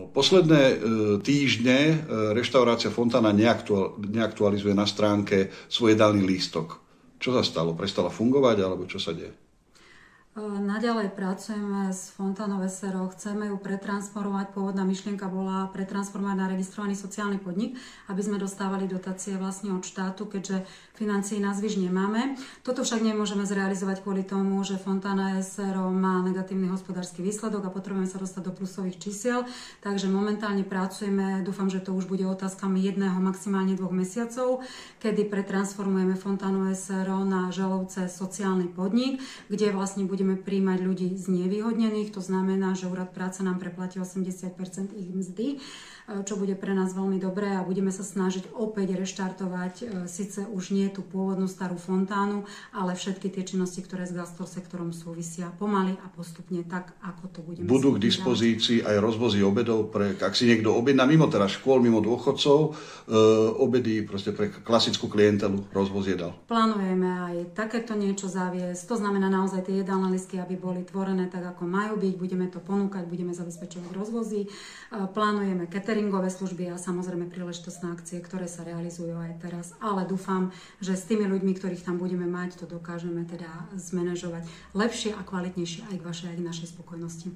Posledné týždne reštaurácia Fontána neaktualizuje na stránke svoj jedálny lístok. Čo sa stalo? Prestala fungovať alebo čo sa deje? Naďalej pracujeme s Fontánou SRO, chceme ju pretransformovať. Pôvodná myšlienka bola pretransformovať na registrovaný sociálny podnik, aby sme dostávali dotácie vlastne od štátu, keďže financií na zvyš nemáme. Toto však nemôžeme zrealizovať kvôli tomu, že Fontána SRO má negatívny hospodársky výsledok a potrebujeme sa dostať do plusových čísiel. Takže momentálne pracujeme, dúfam, že to už bude otázkami 1, maximálne 2 mesiacov, kedy pretransformujeme Fontánu SRO na Želovce sociálny podnik, kde vlastne budeme prijímať ľudí znevýhodnených, to znamená, že úrad práce nám preplatí 80% ich mzdy, čo bude pre nás veľmi dobré a budeme sa snažiť opäť reštartovať síce už nie tú pôvodnú starú fontánu, ale všetky tie činnosti, ktoré s gastrosektorom súvisia pomaly a postupne tak, ako to budeme. Budú k dispozícii aj rozvozy obedov, ak si niekto objedná mimo teda škôl, mimo dôchodcov, obedy proste pre klasickú klientelu, rozvoz jedál. Plánujeme aj takéto niečo zaviesť, to znamená naozaj tie jedálne listky, aby boli tvorené tak, ako majú byť, budeme to ponúkať, budeme zabezpečovať rozvozy, plánujeme cateringové služby a samozrejme príležitostné akcie, ktoré sa realizujú aj teraz, ale dúfam, že s tými ľuďmi, ktorých tam budeme mať, to dokážeme teda zmanéžovať lepšie a kvalitnejšie aj k vašej, aj k našej spokojnosti.